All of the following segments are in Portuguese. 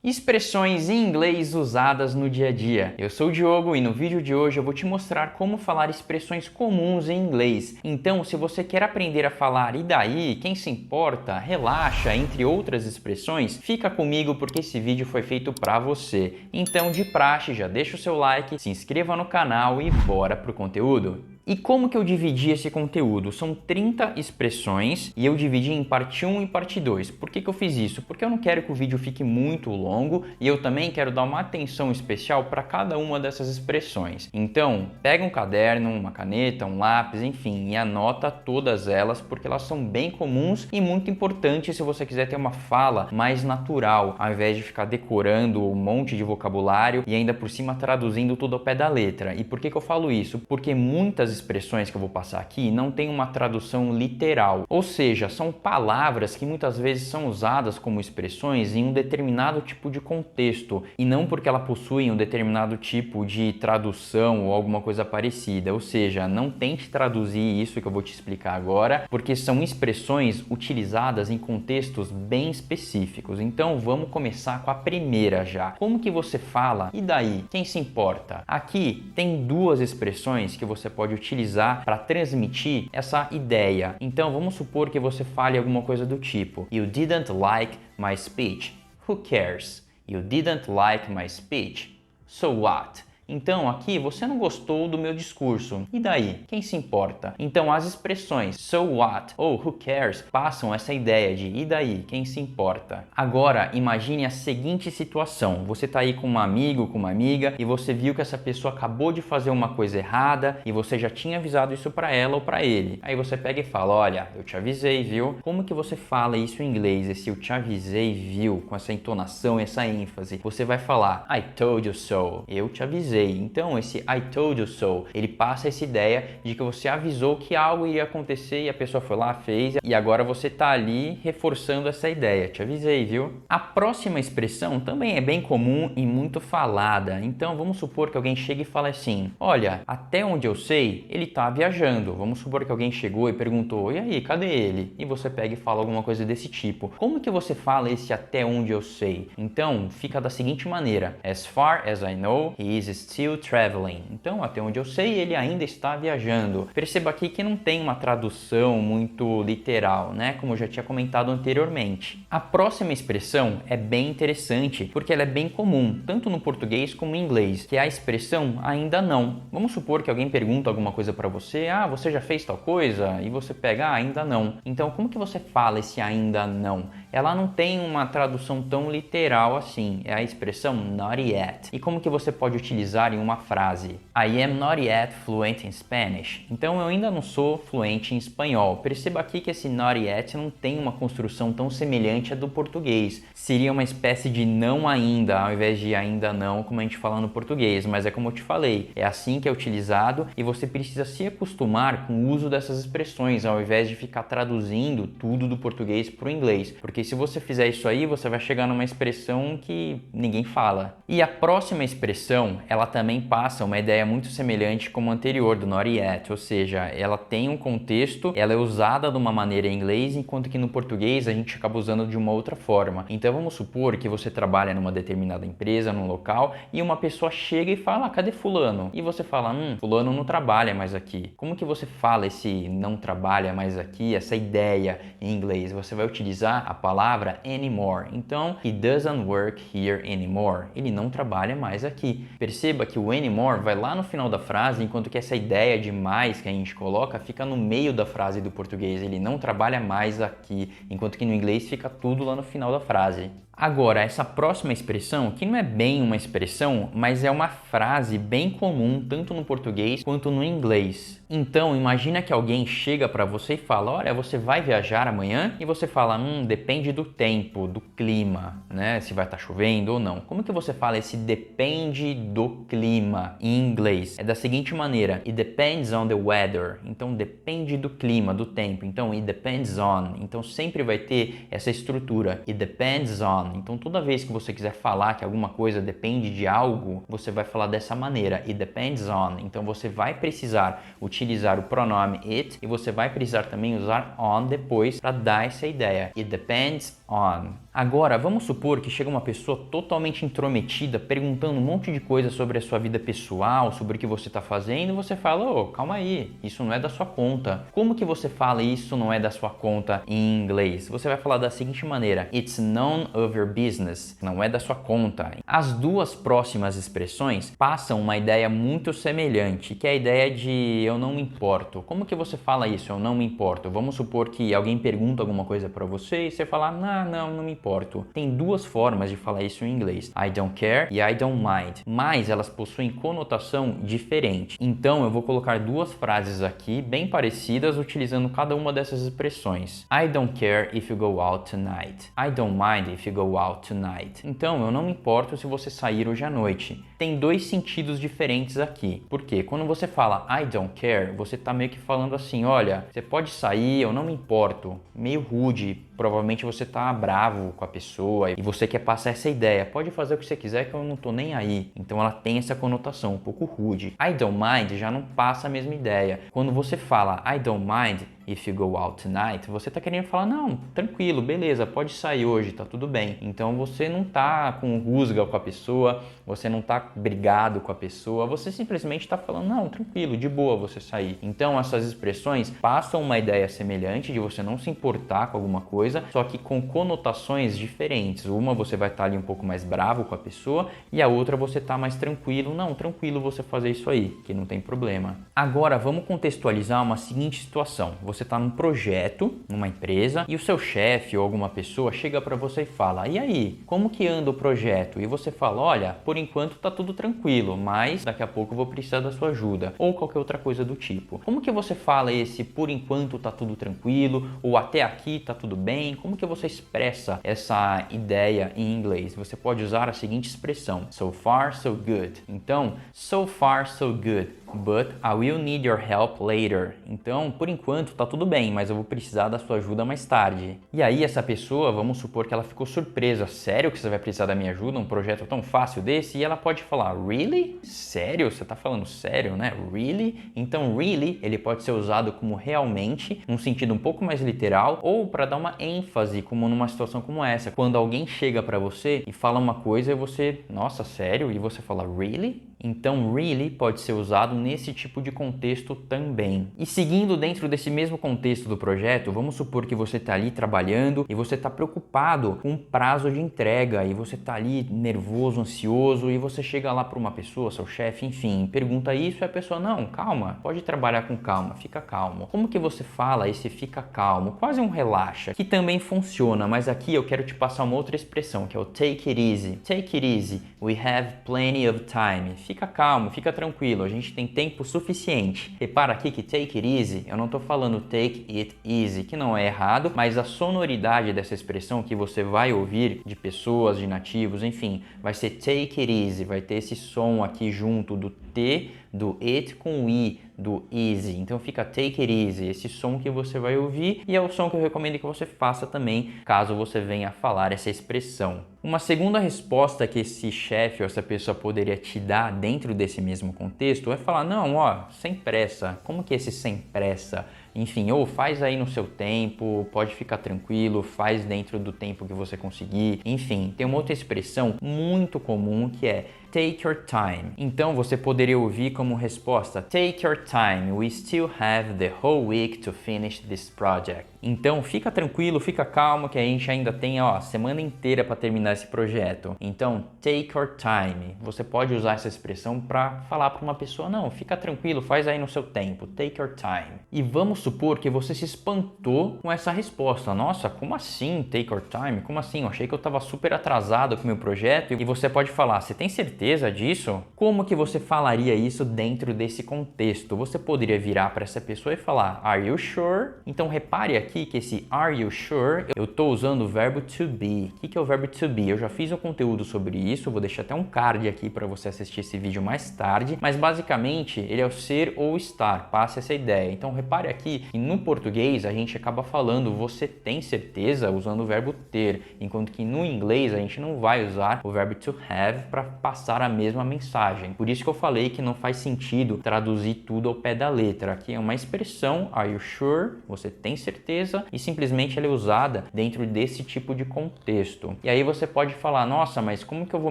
Expressões em inglês usadas no dia a dia. Eu sou o Diogo e no vídeo de hoje eu vou te mostrar como falar expressões comuns em inglês. Então, se você quer aprender a falar "e daí?", "quem se importa?", "relaxa", entre outras expressões, fica comigo porque esse vídeo foi feito para você. Então, de praxe, já deixa o seu like, se inscreva no canal e bora pro conteúdo. E como que eu dividi esse conteúdo? São 30 expressões e eu dividi em parte 1 e parte 2. Por que eu fiz isso? Porque eu não quero que o vídeo fique muito longo e eu também quero dar uma atenção especial para cada uma dessas expressões. Então, pega um caderno, uma caneta, um lápis, enfim, e anota todas elas porque elas são bem comuns e muito importantes se você quiser ter uma fala mais natural, ao invés de ficar decorando um monte de vocabulário e ainda por cima traduzindo tudo ao pé da letra. E por que eu falo isso? Porque muitas expressões que eu vou passar aqui não tem uma tradução literal, ou seja, são palavras que muitas vezes são usadas como expressões em um determinado tipo de contexto e não porque ela possui um determinado tipo de tradução ou alguma coisa parecida, ou seja, não tente traduzir isso que eu vou te explicar agora, porque são expressões utilizadas em contextos bem específicos. Então vamos começar com a primeira já. Como que você fala "e daí? Quem se importa?". Aqui tem duas expressões que você pode utilizar para transmitir essa ideia. Então vamos supor que você fale alguma coisa do tipo "You didn't like my speech. Who cares? You didn't like my speech. So what?". Então aqui você não gostou do meu discurso. E daí? Quem se importa? Então as expressões so what ou who cares passam essa ideia de e daí? Quem se importa? Agora imagine a seguinte situação. Você está aí com um amigo, com uma amiga e você viu que essa pessoa acabou de fazer uma coisa errada e você já tinha avisado isso para ela ou para ele. Aí você pega e fala: "Olha, eu te avisei, viu?". Como que você fala isso em inglês? Esse "eu te avisei, viu?", com essa entonação, essa ênfase. Você vai falar "I told you so". Eu te avisei. Então esse I told you so, ele passa essa ideia de que você avisou que algo iria acontecer e a pessoa foi lá, fez, e agora você está ali reforçando essa ideia. Te avisei, viu? A próxima expressão também é bem comum e muito falada. Então vamos supor que alguém chega e fala assim: "Olha, até onde eu sei, ele está viajando". Vamos supor que alguém chegou e perguntou: "E aí, cadê ele?". E você pega e fala alguma coisa desse tipo. Como que você fala esse "até onde eu sei"? Então fica da seguinte maneira: "As far as I know, he is still traveling". Então, até onde eu sei, ele ainda está viajando. Perceba aqui que não tem uma tradução muito literal, né? Como eu já tinha comentado anteriormente. A próxima expressão é bem interessante, porque ela é bem comum, tanto no português como em inglês, que é a expressão ainda não. Vamos supor que alguém pergunta alguma coisa para você: "Ah, você já fez tal coisa?", e você pega "Ah, ainda não". Então, como que você fala esse ainda não? Ela não tem uma tradução tão literal assim, é a expressão not yet. E como que você pode utilizar em uma frase? I am not yet fluent in Spanish. Então eu ainda não sou fluente em espanhol. Perceba aqui que esse not yet não tem uma construção tão semelhante à do português. Seria uma espécie de não ainda, ao invés de ainda não, como a gente fala no português. Mas é como eu te falei, é assim que é utilizado e você precisa se acostumar com o uso dessas expressões, ao invés de ficar traduzindo tudo do português para o inglês. Porque se você fizer isso aí, você vai chegar numa expressão que ninguém fala. E a próxima expressão, ela também passa uma ideia muito semelhante como a anterior, do not yet, ou seja, ela tem um contexto, ela é usada de uma maneira em inglês, enquanto que no português a gente acaba usando de uma outra forma. Então vamos supor que você trabalha numa determinada empresa, num local, e uma pessoa chega e fala: "Cadê fulano?". E você fala: fulano não trabalha mais aqui". Como que você fala esse "não trabalha mais aqui", essa ideia em inglês? Você vai utilizar a palavra anymore. Então, he doesn't work here anymore. Ele não trabalha mais aqui. Perceba que o anymore vai lá no final da frase, enquanto que essa ideia de mais que a gente coloca fica no meio da frase do português. Ele não trabalha mais aqui, enquanto que no inglês fica tudo lá no final da frase. Agora, essa próxima expressão, que não é bem uma expressão, mas é uma frase bem comum tanto no português quanto no inglês. Então, imagina que alguém chega para você e fala: "Olha, você vai viajar amanhã?". E você fala: depende do tempo, do clima, né? Se vai estar chovendo ou não". Como que você fala esse "depende do clima" em inglês? É da seguinte maneira: "It depends on the weather". Então, depende do clima, do tempo. Então, it depends on. Então, sempre vai ter essa estrutura. It depends on. Então, toda vez que você quiser falar que alguma coisa depende de algo, você vai falar dessa maneira: it depends on. Então, você vai precisar utilizar o pronome it e você vai precisar também usar on depois para dar essa ideia. It depends on. Agora, vamos supor que chega uma pessoa totalmente intrometida, perguntando um monte de coisa sobre a sua vida pessoal, sobre o que você está fazendo, e você fala, ô, calma aí, isso não é da sua conta. Como que você fala isso não é da sua conta em inglês? Você vai falar da seguinte maneira, it's none of your business, não é da sua conta. As duas próximas expressões passam uma ideia muito semelhante, que é a ideia de eu não me importo. Como que você fala isso, eu não me importo? Vamos supor que alguém pergunta alguma coisa para você e você fala, não me importo. Tem duas formas de falar isso em inglês, I don't care e I don't mind, mas elas possuem conotação diferente. Então eu vou colocar duas frases aqui bem parecidas utilizando cada uma dessas expressões. I don't care if you go out tonight. I don't mind if you go out tonight. Então eu não me importo se você sair hoje à noite. Tem dois sentidos diferentes aqui. Porque quando você fala I don't care, você tá meio que falando assim, olha, você pode sair, eu não me importo. Meio rude, provavelmente você tá bravo com a pessoa e você quer passar essa ideia. Pode fazer o que você quiser que eu não tô nem aí. Então ela tem essa conotação um pouco rude. I don't mind já não passa a mesma ideia. Quando você fala I don't mind if you go out tonight, você tá querendo falar, não, tranquilo, beleza, pode sair hoje, tá tudo bem. Então você não tá com rusga com a pessoa, você não tá brigado com a pessoa, você simplesmente tá falando, não, tranquilo, de boa você sair. Então essas expressões passam uma ideia semelhante de você não se importar com alguma coisa, só que com conotações diferentes. Uma você vai estar ali um pouco mais bravo com a pessoa e a outra você tá mais tranquilo, não, tranquilo você fazer isso aí, que não tem problema. Agora vamos contextualizar uma seguinte situação. Você está num projeto, numa empresa, e o seu chefe ou alguma pessoa chega para você e fala, e aí, como que anda o projeto? E você fala, olha, por enquanto tá tudo tranquilo, mas daqui a pouco eu vou precisar da sua ajuda, ou qualquer outra coisa do tipo. Como que você fala esse por enquanto tá tudo tranquilo, ou até aqui tá tudo bem? Como que você expressa essa ideia em inglês? Você pode usar a seguinte expressão, so far, so good. Então, so far, so good. But I will need your help later. Então, por enquanto tá tudo bem, mas eu vou precisar da sua ajuda mais tarde. E aí essa pessoa, vamos supor que ela ficou surpresa. Sério que você vai precisar da minha ajuda? Um projeto tão fácil desse? E ela pode falar, really? Sério? Você tá falando sério, né? Really? Então, really, ele pode ser usado como realmente, num sentido um pouco mais literal, ou para dar uma ênfase, como numa situação como essa. Quando alguém chega para você e fala uma coisa e você, nossa, sério? E você fala, really? Então, really pode ser usado nesse tipo de contexto também. E seguindo dentro desse mesmo contexto do projeto, vamos supor que você está ali trabalhando e você está preocupado com o prazo de entrega e você está ali nervoso, ansioso e você chega lá para uma pessoa, seu chefe, enfim, pergunta isso e a pessoa, não, calma, pode trabalhar com calma, fica calmo. Como que você fala esse fica calmo? Quase um relaxa, que também funciona, mas aqui eu quero te passar uma outra expressão, que é o take it easy. Take it easy, we have plenty of time. Fica calmo, fica tranquilo, a gente tem tempo suficiente. Repara aqui que take it easy, eu não estou falando take it easy, que não é errado, mas a sonoridade dessa expressão que você vai ouvir de pessoas, de nativos, enfim, vai ser take it easy, vai ter esse som aqui junto do T, do it com o I, do easy. Então fica take it easy, esse som que você vai ouvir e é o som que eu recomendo que você faça também, caso você venha a falar essa expressão. Uma segunda resposta que esse chefe ou essa pessoa poderia te dar dentro desse mesmo contexto é falar, não, ó, sem pressa. Como que é esse sem pressa? Enfim, ou faz aí no seu tempo, pode ficar tranquilo, faz dentro do tempo que você conseguir. Enfim, tem uma outra expressão muito comum que é take your time. Então você poderia ouvir como resposta, take your time, we still have the whole week to finish this project. Então fica tranquilo, fica calmo que a gente ainda tem a semana inteira para terminar esse projeto. Então take your time. Você pode usar essa expressão para falar para uma pessoa, não, fica tranquilo, faz aí no seu tempo, take your time. E vamos supor que você se espantou com essa resposta. Nossa, como assim take your time? Como assim? Eu achei que eu estava super atrasado com o meu projeto. E você pode falar, você tem certeza disso? Como que você falaria isso dentro desse contexto? Você poderia virar para essa pessoa e falar, are you sure? Então repare aqui que esse are you sure, eu estou usando o verbo to be. O que é o verbo to be? Eu já fiz um conteúdo sobre isso, vou deixar até um card aqui para você assistir esse vídeo mais tarde, mas basicamente ele é o ser ou estar, passe essa ideia. Então repare aqui que no português a gente acaba falando você tem certeza usando o verbo ter, enquanto que no inglês a gente não vai usar o verbo to have para passar a mesma mensagem. Por isso que eu falei que não faz sentido traduzir tudo ao pé da letra. Aqui é uma expressão, are you sure? Você tem certeza? empresa e simplesmente ela é usada dentro desse tipo de contexto. E aí você pode falar, nossa, mas como que eu vou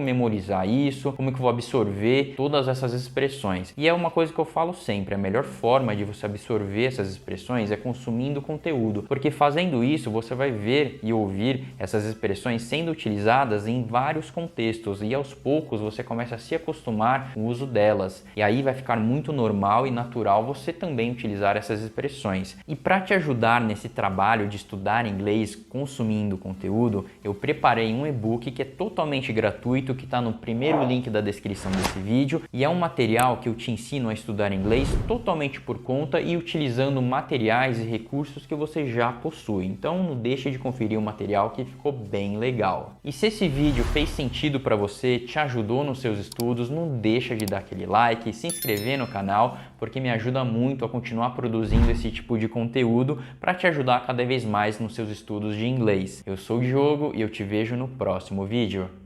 memorizar isso? Como que eu vou absorver todas essas expressões? E é uma coisa que eu falo sempre, a melhor forma de você absorver essas expressões é consumindo conteúdo, porque fazendo isso você vai ver e ouvir essas expressões sendo utilizadas em vários contextos e aos poucos você começa a se acostumar com o uso delas. E aí vai ficar muito normal e natural você também utilizar essas expressões. E para te ajudar nesse trabalho de estudar inglês consumindo conteúdo, eu preparei um e-book que é totalmente gratuito, que está no primeiro link da descrição desse vídeo, e é um material que eu te ensino a estudar inglês totalmente por conta e utilizando materiais e recursos que você já possui. Então não deixe de conferir o material que ficou bem legal. E se esse vídeo fez sentido para você, te ajudou nos seus estudos, não deixa de dar aquele like, se inscrever no canal, porque me ajuda muito a continuar produzindo esse tipo de conteúdo para te ajudar cada vez mais nos seus estudos de inglês. Eu sou o Diogo e eu te vejo no próximo vídeo.